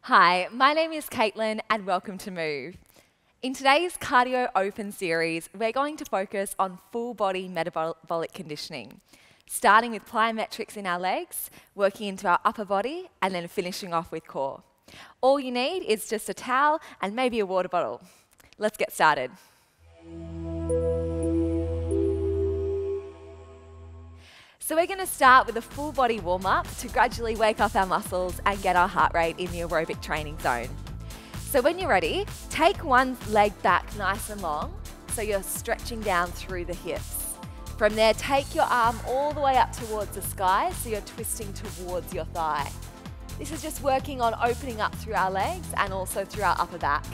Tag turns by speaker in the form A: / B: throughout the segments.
A: Hi, my name is Caitlin and welcome to Move. In today's cardio open series, we're going to focus on full body metabolic conditioning, starting with plyometrics in our legs, working into our upper body, and then finishing off with core. All you need is just a towel and maybe a water bottle. Let's get started. So we're going to start with a full body warm-up to gradually wake up our muscles and get our heart rate in the aerobic training zone. So when you're ready, take one leg back nice and long so you're stretching down through the hips. From there, take your arm all the way up towards the sky so you're twisting towards your thigh. This is just working on opening up through our legs and also through our upper back.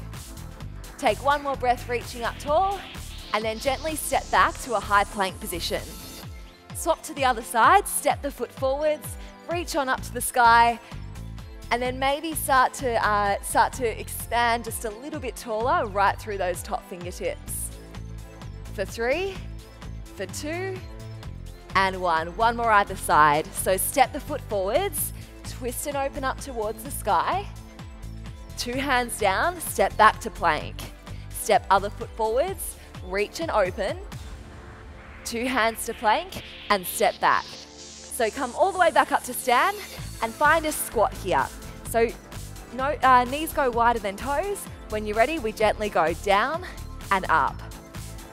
A: Take one more breath, reaching up tall, and then gently step back to a high plank position. Swap to the other side, step the foot forwards, reach on up to the sky, and then maybe start to expand just a little bit taller right through those top fingertips. For 3, for 2, and 1. One more either side. So step the foot forwards, twist and open up towards the sky. 2 hands down, step back to plank. Step other foot forwards, reach and open. 2 hands to plank and step back. So come all the way back up to stand and find a squat here. So knees go wider than toes. When you're ready, we gently go down and up,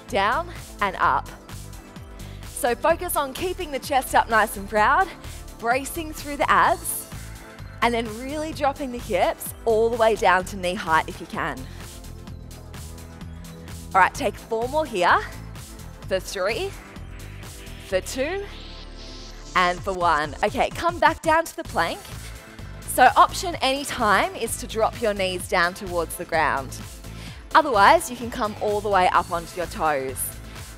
A: down and up. So focus on keeping the chest up nice and proud, bracing through the abs, and then really dropping the hips all the way down to knee height if you can. All right, take 4 more here. For 3, for 2, and for 1. Okay, come back down to the plank. So option anytime is to drop your knees down towards the ground. Otherwise, you can come all the way up onto your toes.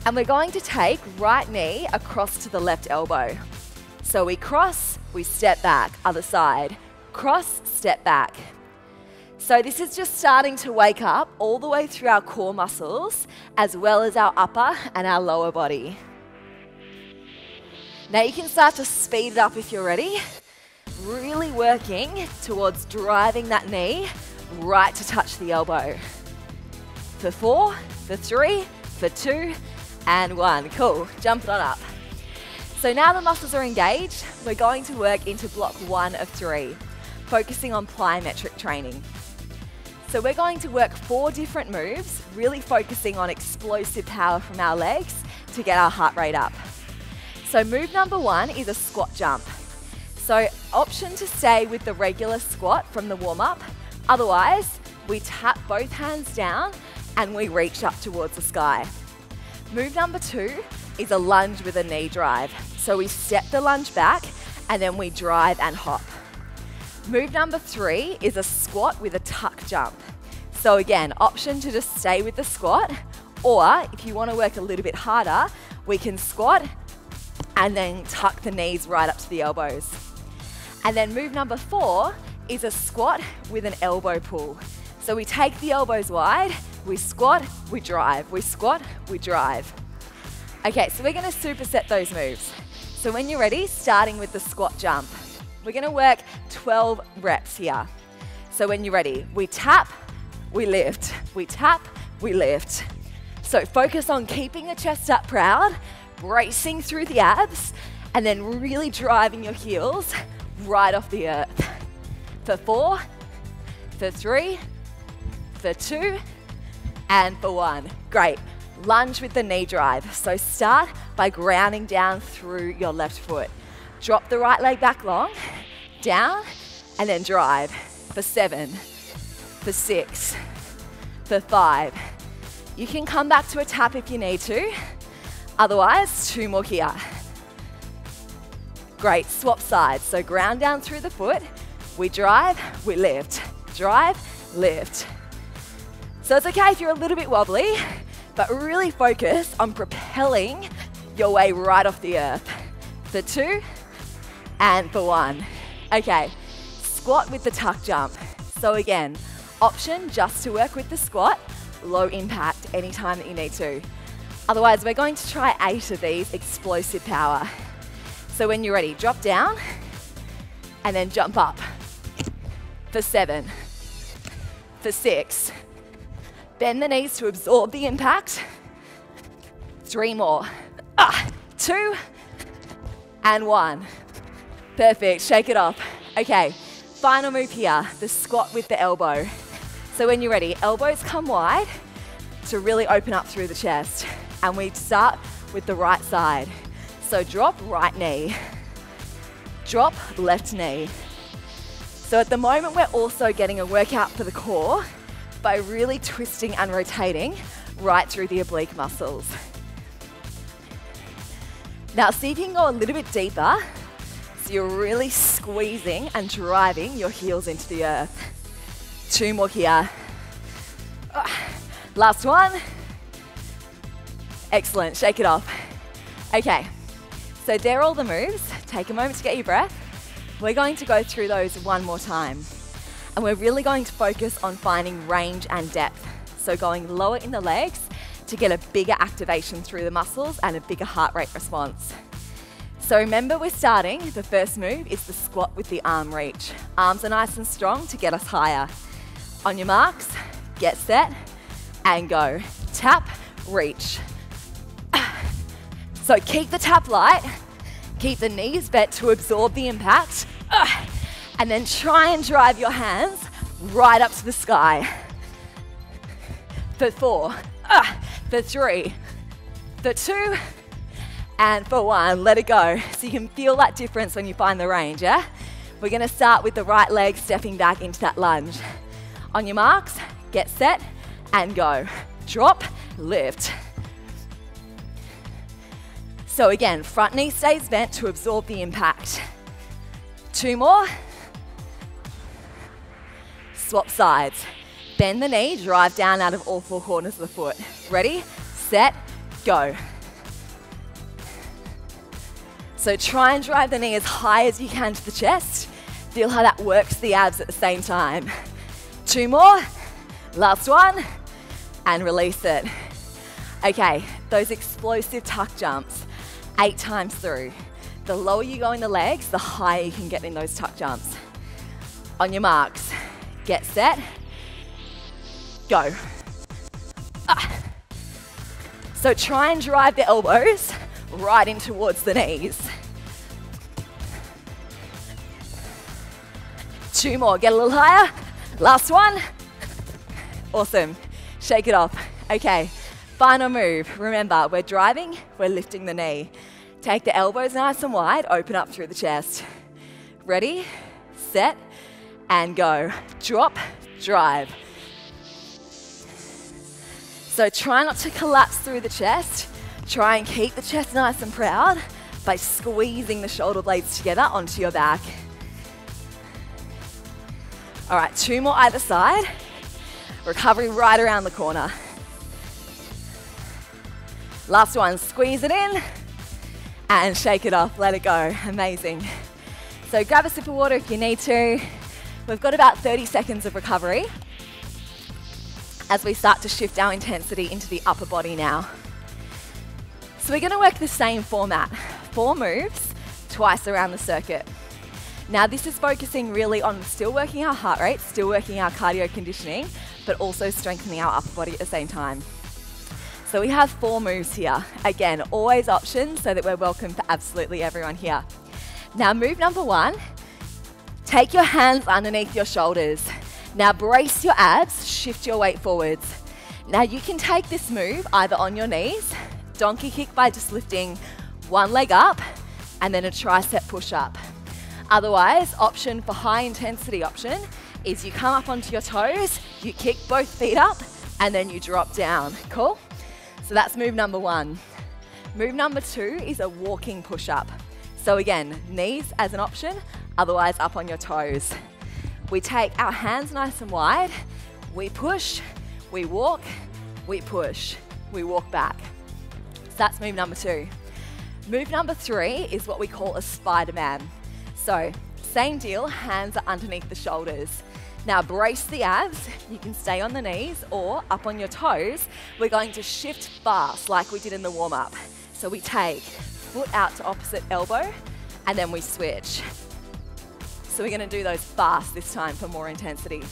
A: And we're going to take right knee across to the left elbow. So we cross, we step back, other side. Cross, step back. So this is just starting to wake up all the way through our core muscles, as well as our upper and our lower body. Now you can start to speed it up if you're ready, really working towards driving that knee right to touch the elbow. For 4, for 3, for 2, and 1. Cool, jump it on up. So now the muscles are engaged, we're going to work into block 1 of 3, focusing on plyometric training. So we're going to work 4 different moves, really focusing on explosive power from our legs to get our heart rate up. So move number 1 is a squat jump. So option to stay with the regular squat from the warm-up. Otherwise, we tap both hands down and we reach up towards the sky. Move number 2 is a lunge with a knee drive. So we step the lunge back and then we drive and hop. Move number 3 is a squat with a tuck jump. So again, option to just stay with the squat, or if you want to work a little bit harder, we can squat and then tuck the knees right up to the elbows. And then move number 4 is a squat with an elbow pull. So we take the elbows wide, we squat, we drive, we squat, we drive. Okay, so we're going to superset those moves. So when you're ready, starting with the squat jump. We're going to work 12 reps here. So when you're ready, we tap, we lift, we tap, we lift. So focus on keeping the chest up proud, bracing through the abs, and then really driving your heels right off the earth. For 4, for 3, for 2, and for 1. Great. Lunge with the knee drive. So start by grounding down through your left foot. Drop the right leg back long, down, and then drive. For 7, for 6, for 5. You can come back to a tap if you need to. Otherwise, 2 more here. Great, swap sides. So ground down through the foot. We drive, we lift. Drive, lift. So it's okay if you're a little bit wobbly, but really focus on propelling your way right off the earth. For 2, and for 1. Okay, squat with the tuck jump. So again, option just to work with the squat, low impact anytime that you need to. Otherwise, we're going to try 8 of these, explosive power. So when you're ready, drop down and then jump up. For 7, for 6. Bend the knees to absorb the impact. 3 more. 2 and 1. Perfect, shake it off. Okay, final move here, the squat with the elbow. So when you're ready, elbows come wide to really open up through the chest. And we start with the right side. So drop right knee, drop left knee. So at the moment, we're also getting a workout for the core by really twisting and rotating right through the oblique muscles. Now see if you can go a little bit deeper, so you're really squeezing and driving your heels into the earth. 2 more here. Last one. Excellent, shake it off. Okay, so there are all the moves. Take a moment to get your breath. We're going to go through those one more time. And we're really going to focus on finding range and depth. So going lower in the legs to get a bigger activation through the muscles and a bigger heart rate response. So remember, we're starting, the first move is the squat with the arm reach. Arms are nice and strong to get us higher. On your marks, get set, and go. Tap, reach. So keep the tap light, keep the knees bent to absorb the impact, and then try and drive your hands right up to the sky. For 4, for 3, for 2, and for 1. Let it go. So you can feel that difference when you find the range, yeah? We're gonna start with the right leg stepping back into that lunge. On your marks, get set, and go. Drop, lift. So again, front knee stays bent to absorb the impact. 2 more. Swap sides. Bend the knee, drive down out of all 4 corners of the foot. Ready, set, go. So try and drive the knee as high as you can to the chest. Feel how that works the abs at the same time. 2 more, last one, and release it. Okay, those explosive tuck jumps, 8 times through. The lower you go in the legs, the higher you can get in those tuck jumps. On your marks, get set, go. So try and drive the elbows right in towards the knees. 2 more, get a little higher. Last one. Awesome, shake it off. Okay, final move. Remember, we're driving, we're lifting the knee. Take the elbows nice and wide, open up through the chest. Ready, set, and go. Drop, drive. So try not to collapse through the chest. Try and keep the chest nice and proud by squeezing the shoulder blades together onto your back. All right, 2 more either side. Recovery right around the corner. Last one, squeeze it in and shake it off, let it go. Amazing. So grab a sip of water if you need to. We've got about 30 seconds of recovery as we start to shift our intensity into the upper body now. So we're gonna work the same format, 4 moves, twice around the circuit. Now this is focusing really on still working our heart rate, still working our cardio conditioning, but also strengthening our upper body at the same time. So we have 4 moves here. Again, always options so that we're welcome for absolutely everyone here. Now move number 1, take your hands underneath your shoulders. Now brace your abs, shift your weight forwards. Now you can take this move either on your knees, donkey kick by just lifting one leg up, and then a tricep push up. Otherwise, option for high intensity option is you come up onto your toes, you kick both feet up, and then you drop down. Cool? So that's move number 1. Move number 2 is a walking push up. So again, knees as an option, otherwise up on your toes. We take our hands nice and wide, we push, we walk, we push, we walk back. So that's move number 2. Move number 3 is what we call a Spider-Man. So same deal, hands are underneath the shoulders. Now brace the abs, you can stay on the knees or up on your toes. We're going to shift fast like we did in the warm-up. So we take foot out to opposite elbow and then we switch. So we're gonna do those fast this time for more intensity.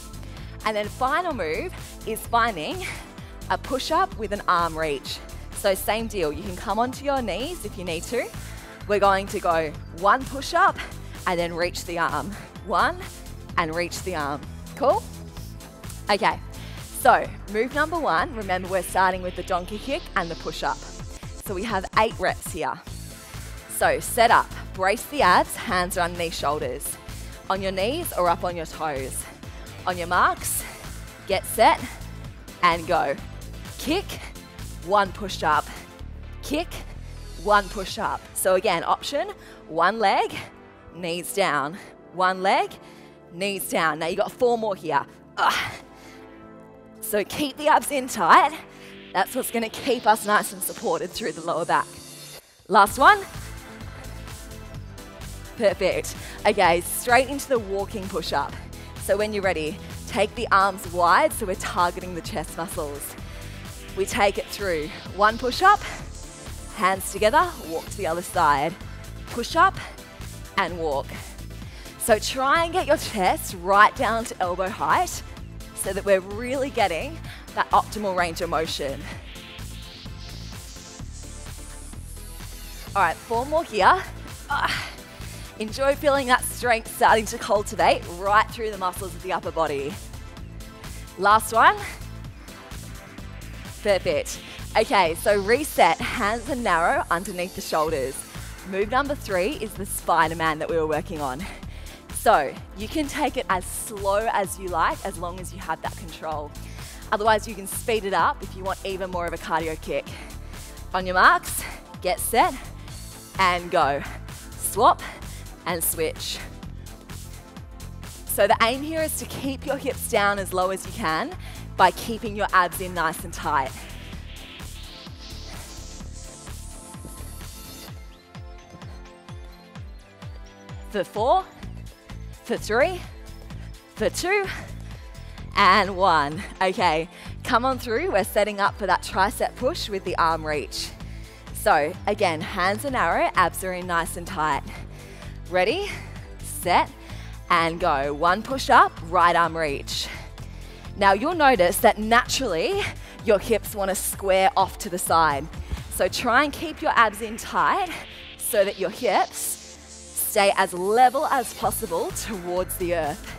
A: And then final move is finding a push-up with an arm reach. So same deal, you can come onto your knees if you need to. We're going to go one push-up and then reach the arm. One and reach the arm. Cool? Okay, so move number one, remember we're starting with the donkey kick and the push-up. So we have 8 reps here. So set up, brace the abs, hands are underneath shoulders. On your knees or up on your toes. On your marks, get set and go. Kick, one push-up. Kick, one push-up. So again, option, one leg, knees down. One leg, knees down. Now you got 4 more here. So keep the abs in tight. That's what's gonna keep us nice and supported through the lower back. Last one. Perfect. Okay, straight into the walking push-up. So when you're ready, take the arms wide so we're targeting the chest muscles. We take it through. One push-up, hands together, walk to the other side. Push-up and walk. So try and get your chest right down to elbow height so that we're really getting that optimal range of motion. All right, 4 more here. Enjoy feeling that strength starting to cultivate right through the muscles of the upper body. Last one. Perfect. Okay, so reset, hands are narrow underneath the shoulders. Move number 3 is the Spider-Man that we were working on. So you can take it as slow as you like, as long as you have that control. Otherwise, you can speed it up if you want even more of a cardio kick. On your marks, get set and go. Swap and switch. So the aim here is to keep your hips down as low as you can by keeping your abs in nice and tight. For 4, for 3, for 2, and 1. Okay, come on through. We're setting up for that tricep push with the arm reach. So again, hands are narrow, abs are in nice and tight. Ready, set, and go. One push up, right arm reach. Now you'll notice that naturally your hips want to square off to the side. So try and keep your abs in tight so that your hips stay as level as possible towards the earth.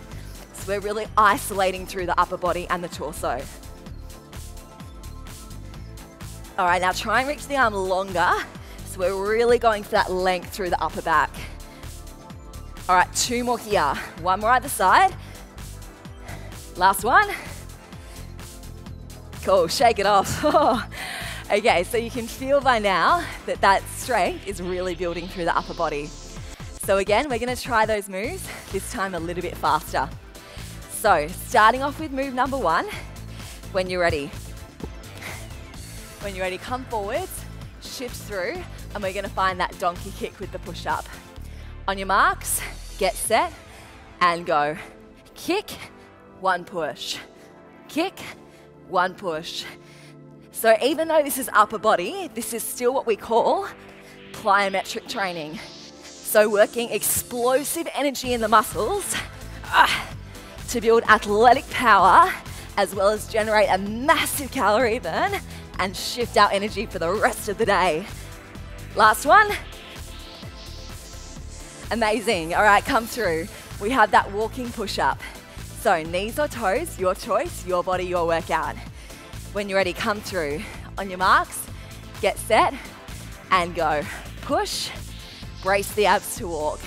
A: So we're really isolating through the upper body and the torso. All right, now try and reach the arm longer. So we're really going for that length through the upper back. All right, 2 more here. 1 more either side. Last one. Cool, shake it off. Okay, so you can feel by now that that strength is really building through the upper body. So again, we're gonna try those moves, this time a little bit faster. So starting off with move number 1, when you're ready. When you're ready, come forwards, shift through, and we're gonna find that donkey kick with the push-up. On your marks, get set, and go. Kick, 1 push. Kick, 1 push. So even though this is upper body, this is still what we call plyometric training. So working explosive energy in the muscles to build athletic power, as well as generate a massive calorie burn and shift our energy for the rest of the day. Last one. Amazing. All right, come through. We have that walking push-up. So knees or toes, your choice, your body, your workout. When you're ready, come through. On your marks, get set and go. Push, brace the abs to walk.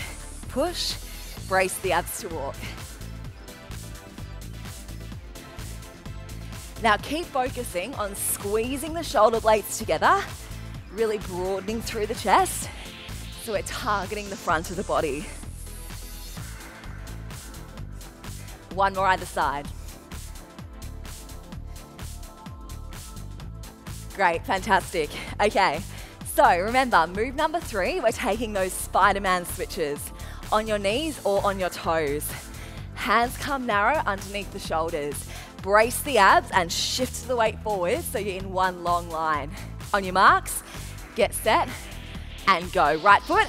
A: Push, brace the abs to walk. Now keep focusing on squeezing the shoulder blades together, really broadening through the chest, so we're targeting the front of the body. 1 more either side. Great, fantastic. Okay, so remember, move number 3, we're taking those Spider-Man switches on your knees or on your toes. Hands come narrow underneath the shoulders. Brace the abs and shift the weight forward so you're in one long line. On your marks, get set and go. Right foot,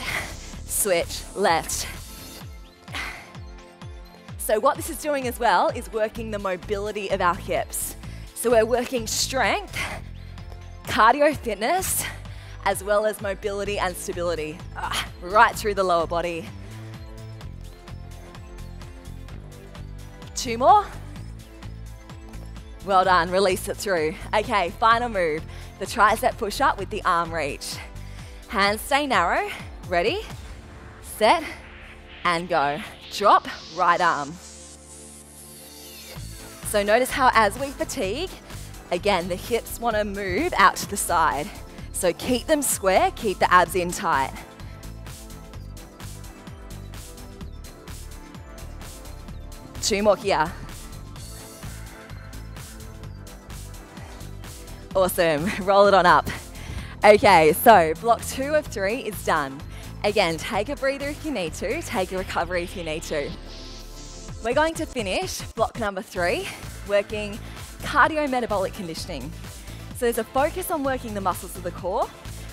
A: switch, left. So what this is doing as well is working the mobility of our hips. So we're working strength, cardio fitness, as well as mobility and stability, right through the lower body. 2 more. Well done, release it through. Okay, final move, the tricep push-up with the arm reach. Hands stay narrow, ready, set, and go. Drop, right arm. So notice how as we fatigue, again, the hips want to move out to the side. So keep them square, keep the abs in tight. Two more here. Awesome, roll it on up. Okay, so block 2 of 3 is done. Again, take a breather if you need to, take a recovery if you need to. We're going to finish block number 3, working cardio metabolic conditioning. So there's a focus on working the muscles of the core,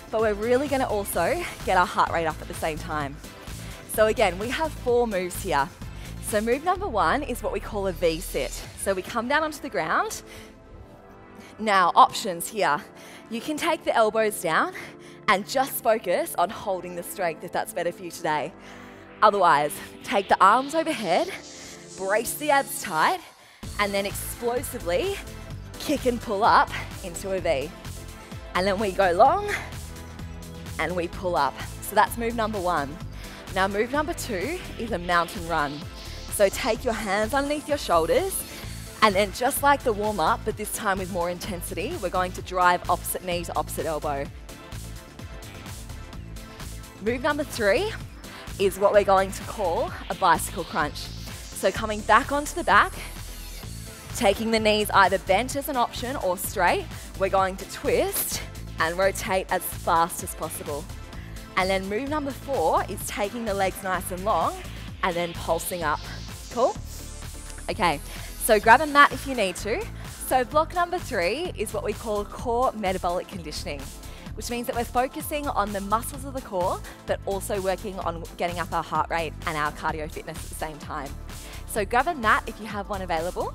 A: but we're really going to also get our heart rate up at the same time. So again, we have 4 moves here. So move number 1 is what we call a V-sit. So we come down onto the ground. Now, options here. You can take the elbows down and just focus on holding the strength if that's better for you today. Otherwise, take the arms overhead, brace the abs tight, and then explosively kick and pull up into a V. And then we go long and we pull up. So that's move number 1. Now move number 2 is a mountain run. So take your hands underneath your shoulders, and then just like the warm up, but this time with more intensity, we're going to drive opposite knee to opposite elbow. Move number 3 is what we're going to call a bicycle crunch. So coming back onto the back, taking the knees either bent as an option or straight, we're going to twist and rotate as fast as possible. And then move number 4 is taking the legs nice and long and then pulsing up. Cool? Okay, so grab a mat if you need to. So block number 3 is what we call core metabolic conditioning, which means that we're focusing on the muscles of the core, but also working on getting up our heart rate and our cardio fitness at the same time. So grab a mat if you have one available.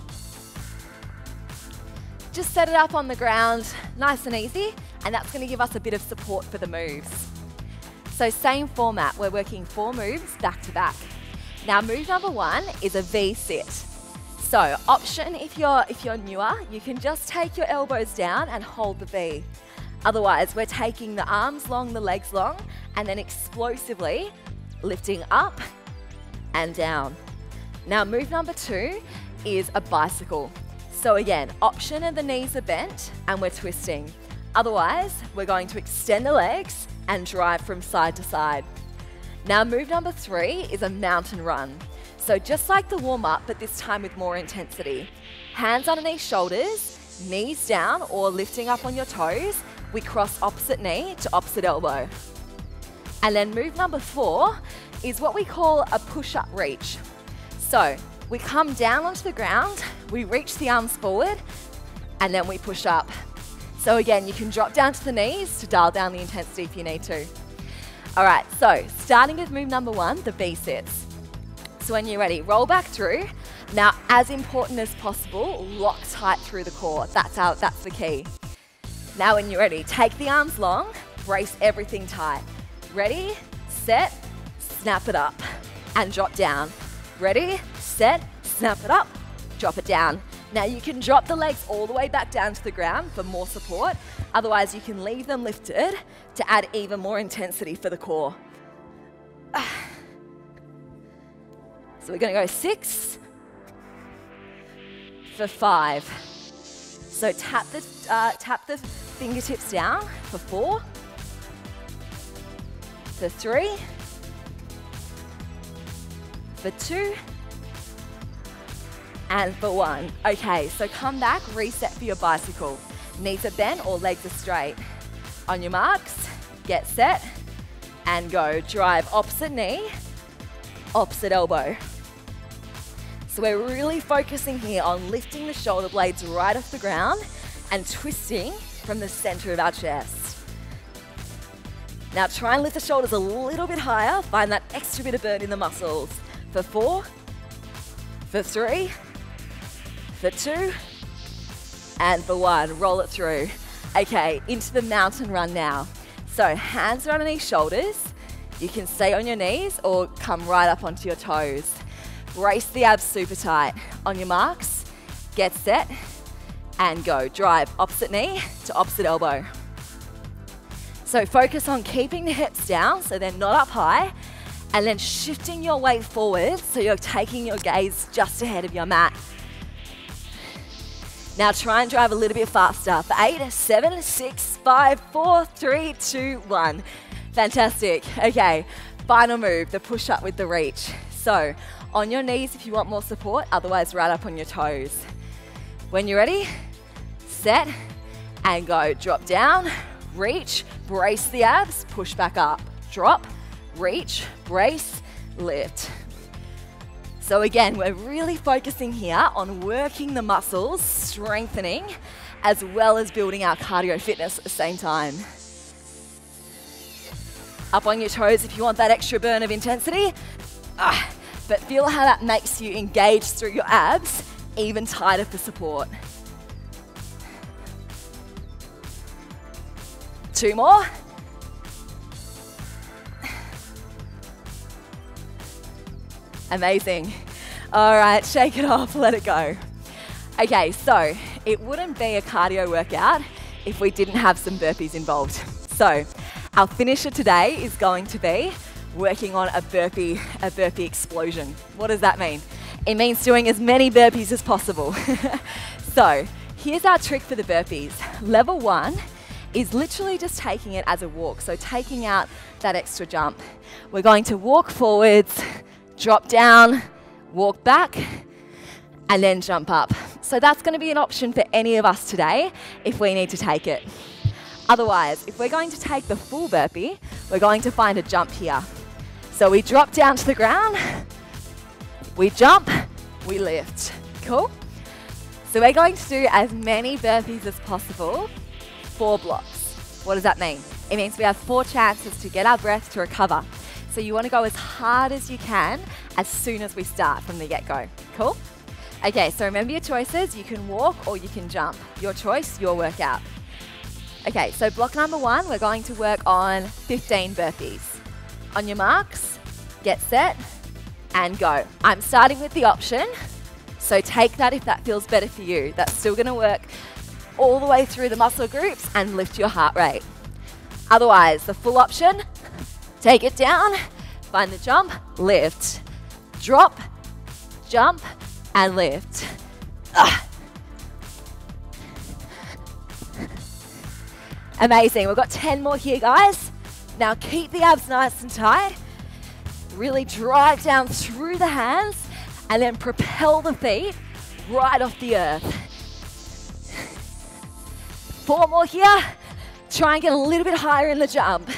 A: Just set it up on the ground, nice and easy, and that's going to give us a bit of support for the moves. So same format, we're working 4 moves back to back. Now move number 1 is a V-sit. So option, if you're newer, you can just take your elbows down and hold the V. Otherwise, we're taking the arms long, the legs long, and then explosively lifting up and down. Now move number 2 is a bicycle. So again, option and the knees are bent and we're twisting. Otherwise, we're going to extend the legs and drive from side to side. Now move number 3 is a mountain run. So just like the warm up, but this time with more intensity. Hands underneath shoulders, knees down or lifting up on your toes. We cross opposite knee to opposite elbow. And then move number 4 is what we call a push-up reach. So we come down onto the ground, we reach the arms forward, and then we push up. So again, you can drop down to the knees to dial down the intensity if you need to. All right, so starting with move number 1, the V-sits. So when you're ready, roll back through. Now, as important as possible, lock tight through the core. That's the key. Now when you're ready, take the arms long, brace everything tight. Ready, set, snap it up, and drop down. Ready, set, snap it up, drop it down. Now you can drop the legs all the way back down to the ground for more support. Otherwise, you can leave them lifted to add even more intensity for the core. So we're going to go 6 for 5. So tap the fingertips down for 4, for 3, for 2, and for 1. Okay, so come back, reset for your bicycle. Knees are bent or legs are straight. On your marks, get set, and go. Drive opposite knee, opposite elbow. So we're really focusing here on lifting the shoulder blades right off the ground and twisting from the center of our chest. Now try and lift the shoulders a little bit higher, find that extra bit of burn in the muscles. For 4, for 3, for 2, and for 1. Roll it through. Okay, into the mountain run now. So hands are underneath shoulders. You can stay on your knees or come right up onto your toes. Brace the abs super tight. On your marks, get set, and go. Drive opposite knee to opposite elbow. So focus on keeping the hips down so they're not up high, and then shifting your weight forward so you're taking your gaze just ahead of your mat. Now try and drive a little bit faster. For 8, 7, 6, 5, 4, 3, 2, 1. Fantastic. Okay, final move, the push-up with the reach. So on your knees if you want more support, otherwise right up on your toes. When you're ready, set, and go. Drop down, reach, brace the abs, push back up. Drop, reach, brace, lift. So again, we're really focusing here on working the muscles, strengthening, as well as building our cardio fitness at the same time. Up on your toes if you want that extra burn of intensity. But feel how that makes you engage through your abs even tighter for support. 2 more. Amazing. All right, shake it off, let it go. Okay, so it wouldn't be a cardio workout if we didn't have some burpees involved. So our finisher today is going to be working on a burpee explosion. What does that mean? It means doing as many burpees as possible. So here's our trick for the burpees. Level 1 is literally just taking it as a walk. So taking out that extra jump. We're going to walk forwards, drop down, walk back, and then jump up. So that's going to be an option for any of us today if we need to take it. Otherwise, if we're going to take the full burpee, we're going to find a jump here. So we drop down to the ground, we jump, we lift. Cool? So we're going to do as many burpees as possible, 4 blocks. What does that mean? It means we have 4 chances to get our breath to recover. So you want to go as hard as you can as soon as we start from the get-go. Cool? Okay, so remember your choices. You can walk or you can jump. Your choice, your workout. Okay, so block number 1, we're going to work on 15 burpees. On your marks, get set, and go. I'm starting with the option, so take that if that feels better for you. That's still going to work all the way through the muscle groups and lift your heart rate. Otherwise, the full option, take it down, find the jump, lift, drop, jump, and lift. Amazing, we've got 10 more here, guys. Now keep the abs nice and tight. Really drive down through the hands and then propel the feet right off the earth. 4 more here. Try and get a little bit higher in the jump.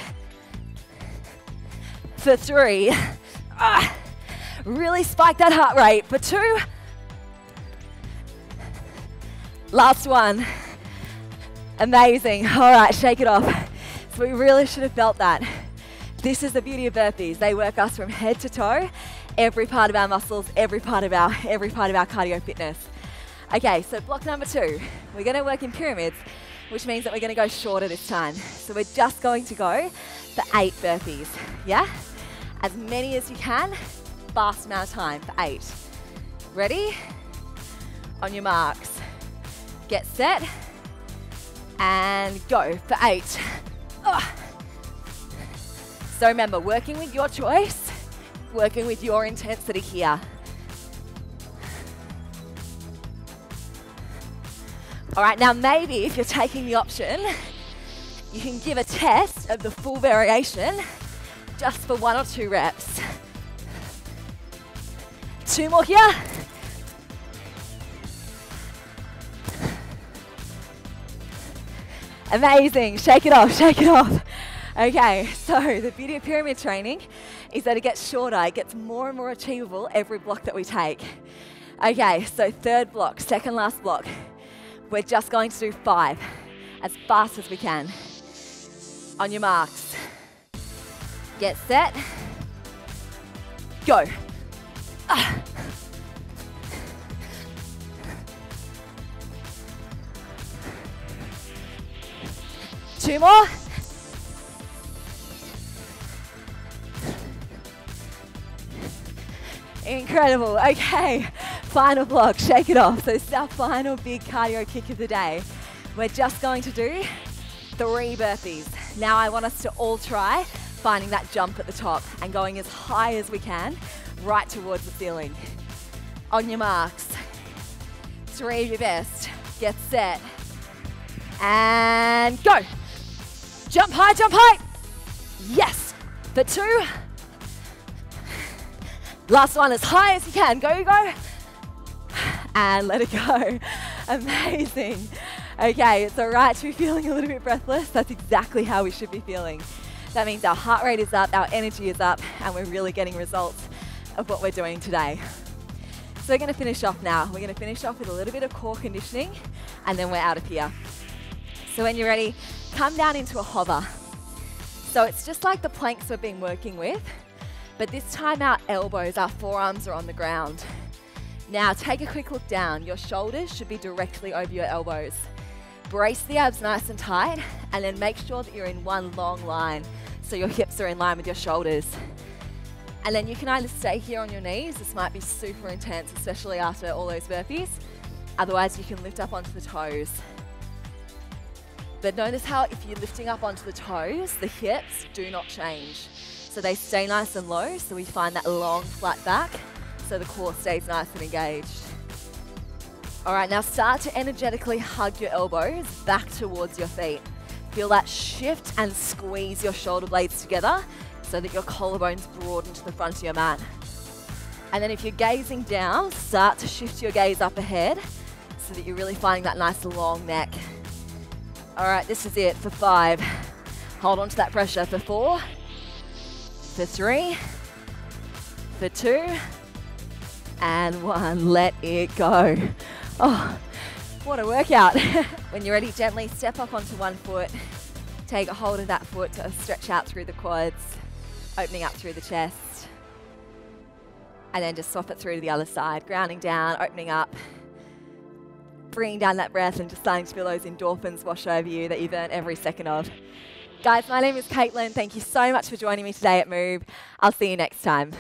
A: For 3. Really spike that heart rate. For 2. Last one. Amazing. All right, shake it off. So we really should have felt that. This is the beauty of burpees. They work us from head to toe, every part of our muscles, every part of our cardio fitness. Okay, so block number 2. We're going to work in pyramids, which means that we're going to go shorter this time. So we're just going to go for 8 burpees. Yeah? As many as you can, fast amount of time for 8. Ready? On your marks. Get set. And go for 8. So remember, working with your choice, working with your intensity here. All right, now maybe if you're taking the option, you can give a test of the full variation just for 1 or 2 reps. 2 more here. Amazing, shake it off, shake it off. Okay, so the beauty of pyramid training is that it gets shorter, it gets more and more achievable every block that we take. Okay, so 3rd block, 2nd last block. We're just going to do 5 as fast as we can. On your marks, get set, go. 2 more. Incredible. Okay, final block, shake it off. So this is our final big cardio kick of the day. We're just going to do 3 burpees. Now I want us to all try finding that jump at the top and going as high as we can, right towards the ceiling. On your marks, 3 of your best. Get set. And go. Jump high, jump high. Yes. For 2. Last one, as high as you can. Go, go. And let it go. Amazing. Okay, it's all right to be feeling a little bit breathless. That's exactly how we should be feeling. That means our heart rate is up, our energy is up, and we're really getting results of what we're doing today. So we're going to finish off now. We're going to finish off with a little bit of core conditioning, and then we're out of here. So when you're ready, come down into a hover. So it's just like the planks we've been working with, but this time our elbows, our forearms are on the ground. Now take a quick look down. Your shoulders should be directly over your elbows. Brace the abs nice and tight, and then make sure that you're in one long line so your hips are in line with your shoulders. And then you can either stay here on your knees. This might be super intense, especially after all those burpees. Otherwise, you can lift up onto the toes. But notice how if you're lifting up onto the toes, the hips do not change. So they stay nice and low, so we find that long, flat back, so the core stays nice and engaged. All right, now start to energetically hug your elbows back towards your feet. Feel that shift and squeeze your shoulder blades together so that your collarbones broaden to the front of your mat. And then if you're gazing down, start to shift your gaze up ahead so that you're really finding that nice long neck. All right, this is it for 5. Hold on to that pressure for 4, for 3, for 2, and 1. Let it go. Oh, what a workout. When you're ready, gently step up onto one foot. Take a hold of that foot to stretch out through the quads, opening up through the chest. And then just swap it through to the other side, grounding down, opening up, bringing down that breath and just starting to feel those endorphins wash over you that you've earned every second of. Guys, my name is Caitlin. Thank you so much for joining me today at Move. I'll see you next time.